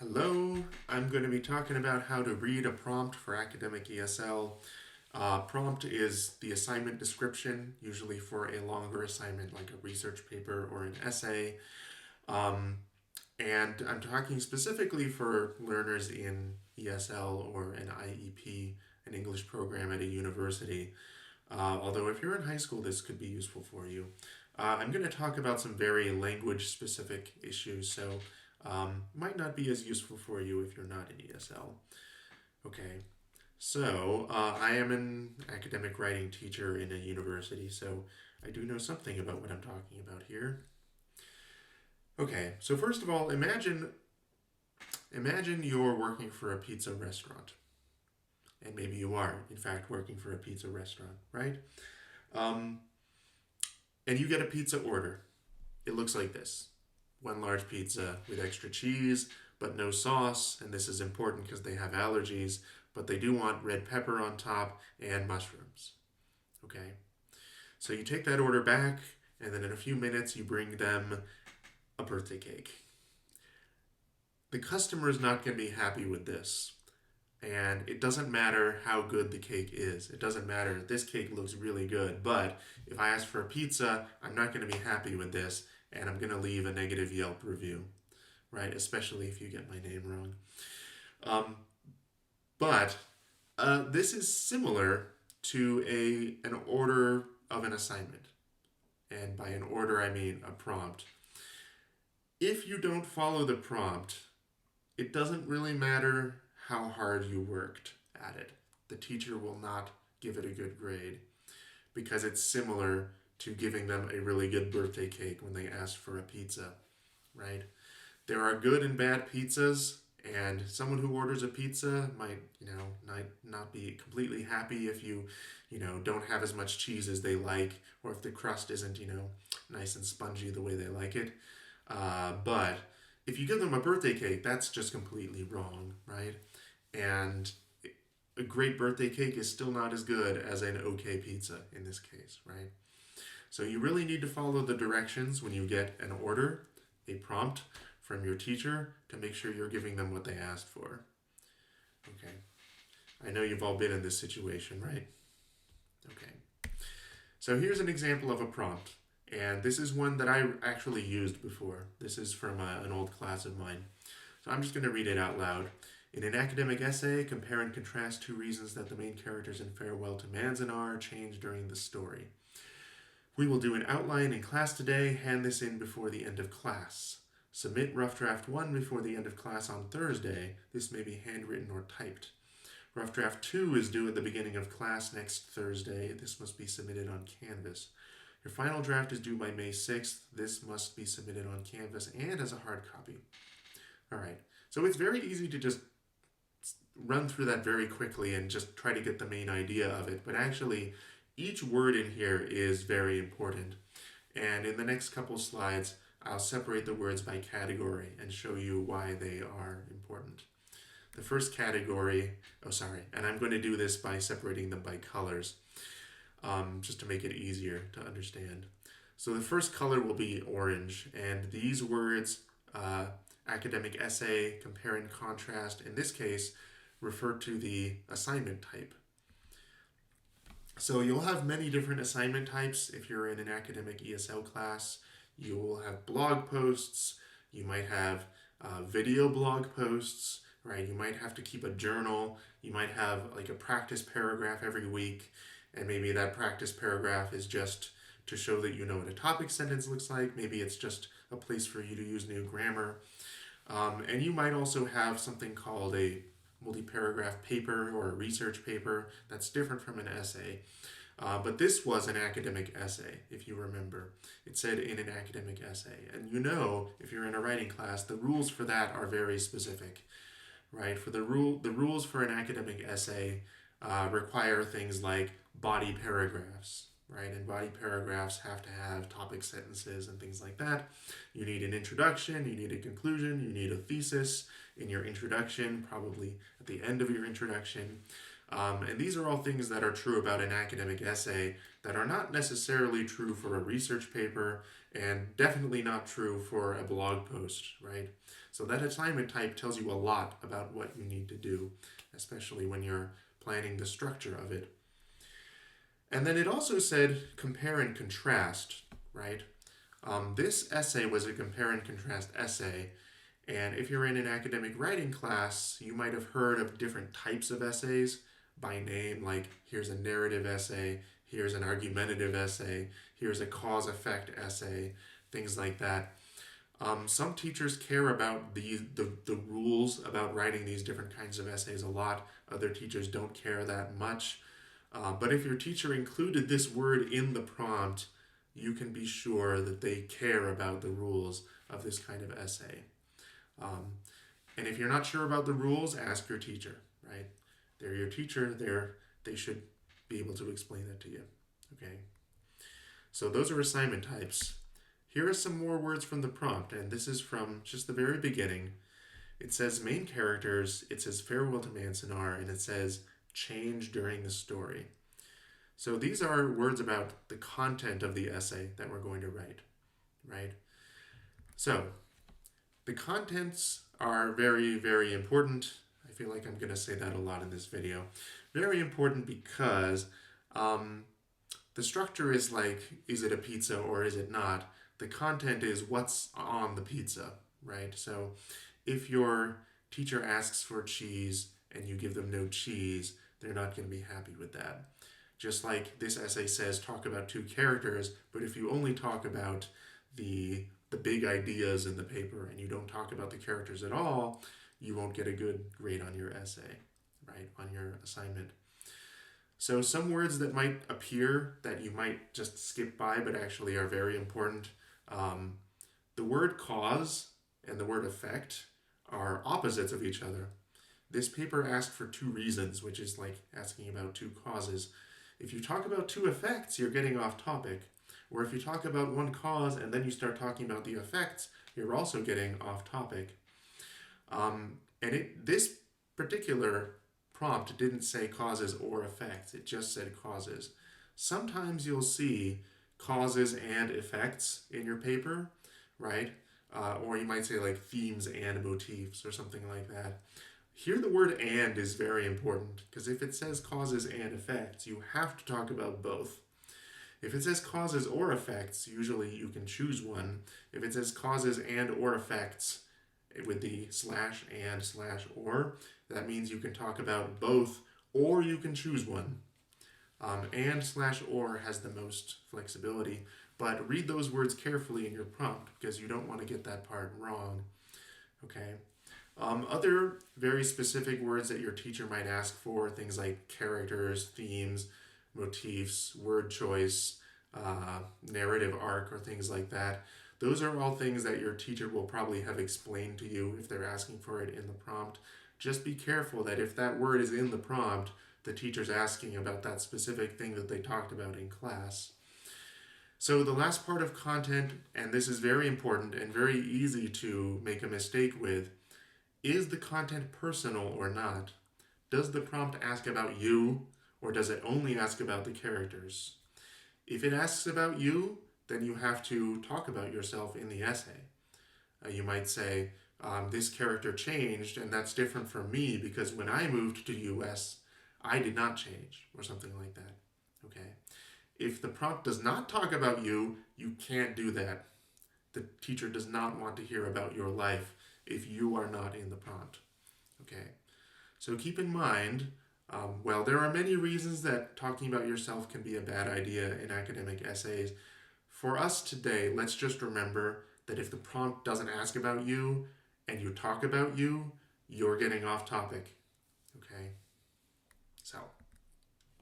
Hello, I'm going to be talking about how to read a prompt for academic ESL. Prompt is the assignment description, usually for a longer assignment like a research paper or an essay. Um, and I'm talking specifically for learners in ESL or an IEP, an English program at a university. Although if you're in high school, this could be useful for you. I'm going to talk about some very language specific issues, so might not be as useful for you if you're not in ESL. Okay, so I am an academic writing teacher in a university, so I do know something about what I'm talking about here. Okay, so first of all, imagine you're working for a pizza restaurant, and maybe you are, in fact, working for a pizza restaurant, right? Um, and you get a pizza order. It looks like this: one large pizza with extra cheese, but no sauce, and this is important because they have allergies, but they do want red pepper on top and mushrooms. Okay? So you take that order back, and then in a few minutes you bring them a birthday cake. The customer is not going to be happy with this. And it doesn't matter how good the cake is. It doesn't matter. This cake looks really good, but if I ask for a pizza, I'm not going to be happy with this, and I'm going to leave a negative Yelp review, right? Especially if you get my name wrong. Um, but this is similar to an order of an assignment, and by an order I mean a prompt. If you don't follow the prompt, it doesn't really matter how hard you worked at it. The teacher will not give it a good grade because it's similar to giving them a really good birthday cake when they ask for a pizza, right? There are good and bad pizzas, and someone who orders a pizza might, not be completely happy if you don't have as much cheese as they like, or if the crust isn't, nice and spongy the way they like it. But if you give them a birthday cake, that's just completely wrong, right? And a great birthday cake is still not as good as an okay pizza in this case, right? So you really need to follow the directions when you get an order, a prompt from your teacher to make sure you're giving them what they asked for. Okay. I know you've all been in this situation, right? Okay. So here's an example of a prompt. And this is one that I actually used before. This is from an old class of mine. So I'm just going to read it out loud. In an academic essay, compare and contrast two reasons that the main characters in Farewell to Manzanar change during the story. We will do an outline in class today, hand this in before the end of class. Submit rough draft 1 before the end of class on Thursday. This may be handwritten or typed. Rough draft 2 is due at the beginning of class next Thursday. This must be submitted on Canvas. Your final draft is due by May 6th. This must be submitted on Canvas and as a hard copy. All right. So it's very easy to just run through that very quickly and just try to get the main idea of it. But actually, each word in here is very important. And in the next couple slides, I'll separate the words by category and show you why they are important. The first category, and I'm going to do this by separating them by colors, just to make it easier to understand. So the first color will be orange, and these words, academic essay, compare and contrast, in this case, refer to the assignment type. So you'll have many different assignment types if you're in an academic ESL class. You will have blog posts, you might have video blog posts, right? You might have to keep a journal, you might have like a practice paragraph every week, and maybe that practice paragraph is just to show that you know what a topic sentence looks like. Maybe it's just a place for you to use new grammar. And you might also have something called a multi-paragraph paper or a research paper that's different from an essay. But this was an academic essay, if you remember. It said in an academic essay. And if you're in a writing class, the rules for that are very specific, right? For the rules for an academic essay require things like body paragraphs, right? And body paragraphs have to have topic sentences and things like that. You need an introduction, you need a conclusion, you need a thesis in your introduction, probably at the end of your introduction. And these are all things that are true about an academic essay that are not necessarily true for a research paper and definitely not true for a blog post, right? So that assignment type tells you a lot about what you need to do, especially when you're planning the structure of it. And then it also said compare and contrast, right? This essay was a compare and contrast essay, and if you're in an academic writing class, you might have heard of different types of essays by name, like here's a narrative essay, here's an argumentative essay, here's a cause-effect essay, things like that. Some teachers care about the rules about writing these different kinds of essays a lot. Other teachers don't care that much. But if your teacher included this word in the prompt, you can be sure that they care about the rules of this kind of essay. And if you're not sure about the rules, ask your teacher, right? They're your teacher, they should be able to explain it to you, okay? So those are assignment types. Here are some more words from the prompt, and this is from just the very beginning. It says main characters, it says farewell to Manzanar, and it says change during the story. So these are words about the content of the essay that we're going to write, right? So the contents are very, very important. I feel like I'm going to say that a lot in this video. Very important because the structure is like, is it a pizza or is it not? The content is what's on the pizza, right? So if your teacher asks for cheese and you give them no cheese, they're not going to be happy with that. Just like this essay says, talk about two characters, but if you only talk about the big ideas in the paper and you don't talk about the characters at all, you won't get a good grade on your essay, right, on your assignment. So some words that might appear that you might just skip by but actually are very important. The word cause and the word effect are opposites of each other. This paper asked for two reasons, which is like asking about two causes. If you talk about two effects, you're getting off topic. Or if you talk about one cause and then you start talking about the effects, you're also getting off topic. This particular prompt didn't say causes or effects, it just said causes. Sometimes you'll see causes and effects in your paper, right? Or you might say like themes and motifs or something like that. Here the word and is very important because if it says causes and effects, you have to talk about both. If it says causes or effects, usually you can choose one. If it says causes and or effects with the /and/or, that means you can talk about both or you can choose one. And/or has the most flexibility, but read those words carefully in your prompt because you don't want to get that part wrong. Okay. Other very specific words that your teacher might ask for, things like characters, themes, motifs, word choice, narrative arc, or things like that. Those are all things that your teacher will probably have explained to you if they're asking for it in the prompt. Just be careful that if that word is in the prompt, the teacher's asking about that specific thing that they talked about in class. So the last part of content, and this is very important and very easy to make a mistake with, is the content personal or not? Does the prompt ask about you, or does it only ask about the characters? If it asks about you, then you have to talk about yourself in the essay. You might say, this character changed, and that's different from me because when I moved to US, I did not change, or something like that. Okay? If the prompt does not talk about you, you can't do that. The teacher does not want to hear about your life if you are not in the prompt. Okay? So keep in mind, while there are many reasons that talking about yourself can be a bad idea in academic essays, for us today, let's just remember that if the prompt doesn't ask about you and you talk about you, you're getting off topic. Okay? So